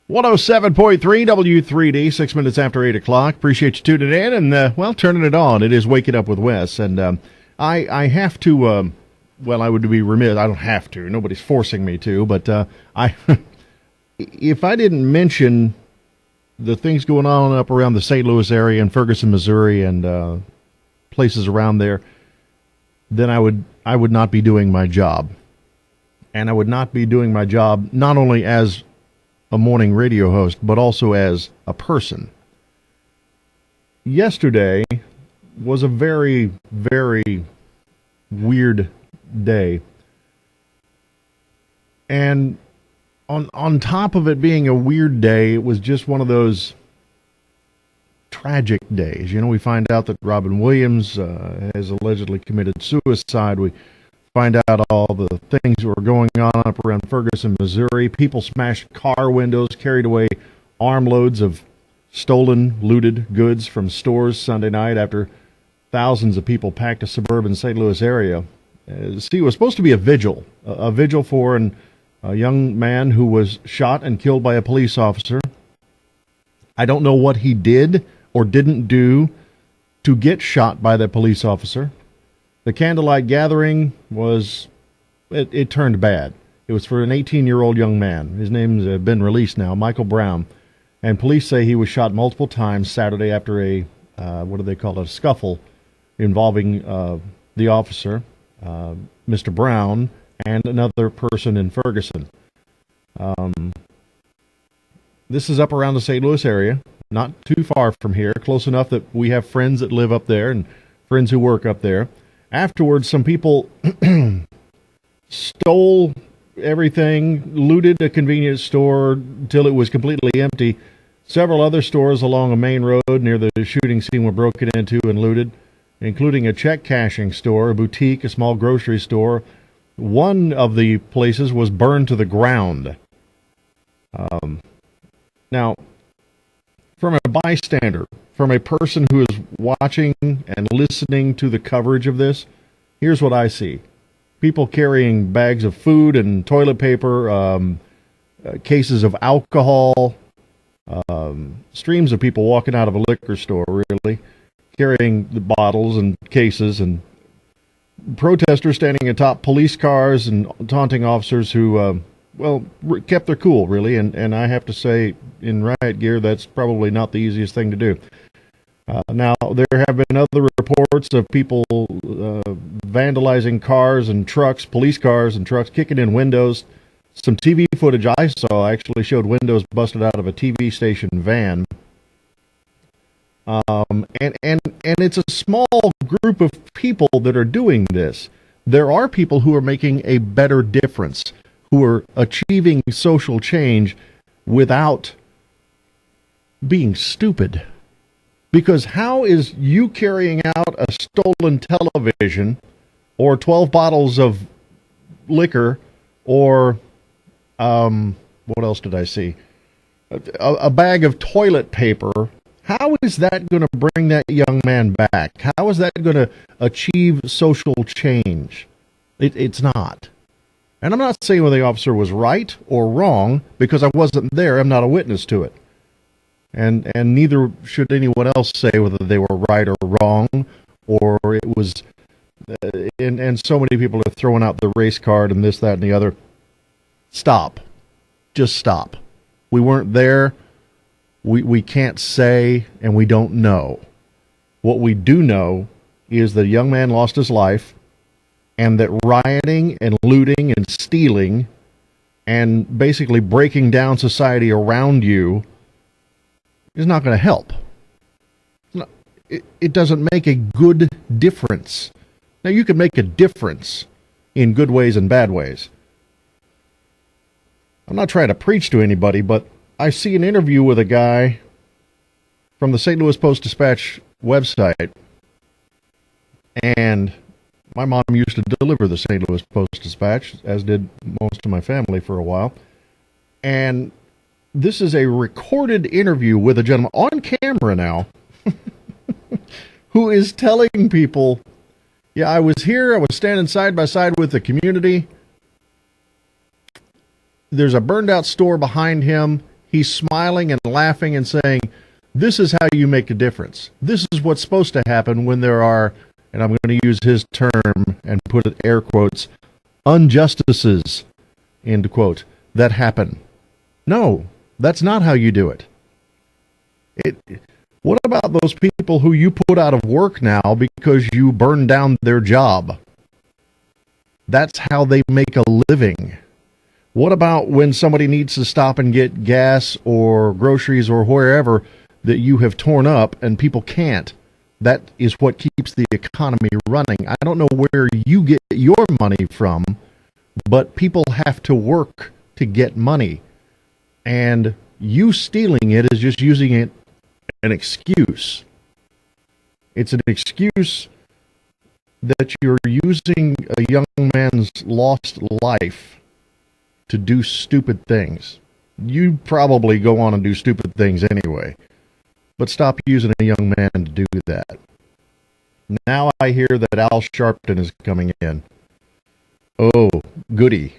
107.3 W3D, 6 minutes after 8 o'clock. Appreciate you tuning in and, turning it on. It is Waking Up with Wes. And I have to, I would be remiss. I don't have to. Nobody's forcing me to. But if I didn't mention the things going on up around the St. Louis area and Ferguson, Missouri, and places around there, then I would not be doing my job. And I would not be doing my job not only as a morning radio host, but also as a person. Yesterday was a very, very weird day. And on top of it being a weird day, it was just one of those tragic days. You know, we find out that Robin Williams has allegedly committed suicide. We find out all the things that were going on up around Ferguson, Missouri. People smashed car windows, carried away armloads of stolen, looted goods from stores Sunday night after thousands of people packed a suburban St. Louis area. It was supposed to be a vigil for a young man who was shot and killed by a police officer. I don't know what he did or didn't do to get shot by the police officer. The candlelight gathering it turned bad. It was for an 18-year-old young man. His name's been released now, Michael Brown. And police say he was shot multiple times Saturday after a scuffle involving the officer, Mr. Brown, and another person in Ferguson. This is up around the St. Louis area, not too far from here, close enough that we have friends that live up there and friends who work up there. Afterwards, some people stole everything, looted a convenience store until it was completely empty. Several other stores along a main road near the shooting scene were broken into and looted, including a check cashing store, a boutique, a small grocery store. One of the places was burned to the ground. Now, from a bystander, from a person who is watching and listening to the coverage of this, here's what I see. People carrying bags of food and toilet paper, cases of alcohol, streams of people walking out of a liquor store, really, carrying the bottles and cases, and protesters standing atop police cars and taunting officers who, kept their cool, really, and I have to say, in riot gear, that's probably not the easiest thing to do. Now, there have been other reports of people vandalizing cars and trucks, police cars and trucks, kicking in windows. Some TV footage I saw actually showed windows busted out of a TV station van. And it's a small group of people that are doing this. There are people who are making a better difference, who are achieving social change without being stupid. Because how is you carrying out a stolen television or 12 bottles of liquor or, what else did I see? A bag of toilet paper. How is that going to bring that young man back? How is that going to achieve social change? It's not. And I'm not saying whether the officer was right or wrong, because I wasn't there. I'm not a witness to it. And neither should anyone else say whether they were right or wrong, or it was... and so many people are throwing out the race card and this, that, and the other. Stop. Just stop. We weren't there. We can't say, and we don't know. What we do know is that a young man lost his life, and that rioting and looting and stealing and basically breaking down society around you is not going to help. It doesn't make a good difference. Now, you can make a difference in good ways and bad ways. I'm not trying to preach to anybody, but I see an interview with a guy from the St. Louis Post-Dispatch website, and my mom used to deliver the St. Louis Post-Dispatch, as did most of my family for a while, and this is a recorded interview with a gentleman on camera now who is telling people, yeah, I was here, I was standing side by side with the community. There's a burned out store behind him. He's smiling and laughing and saying, this is how you make a difference. This is what's supposed to happen when there are, and I'm going to use his term and put it air quotes, injustices, end quote, that happen. No, that's not how you do it. What about those people who you put out of work now because you burned down their job? That's how they make a living. What about when somebody needs to stop and get gas or groceries or wherever that you have torn up and people can't? That is what keeps the economy running. I don't know where you get your money from, but people have to work to get money. And you stealing it is just using it an excuse. It's an excuse that you're using a young man's lost life to do stupid things. You probably go on and do stupid things anyway, but stop using a young man to do that. Now I hear that Al Sharpton is coming in. Oh, goody.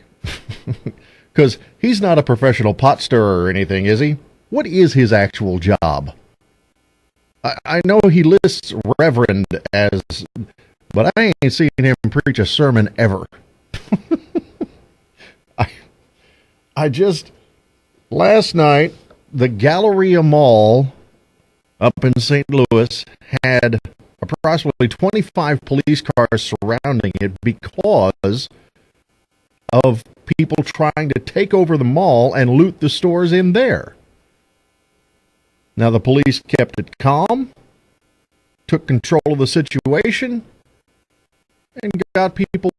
Because he's not a professional pot stirrer or anything, is he? What is his actual job? I know he lists reverend as, but I ain't seen him preach a sermon ever. Last night, the Galleria Mall up in St. Louis had approximately 25 police cars surrounding it because of people trying to take over the mall and loot the stores in there. Now, the police kept it calm, took control of the situation, and got people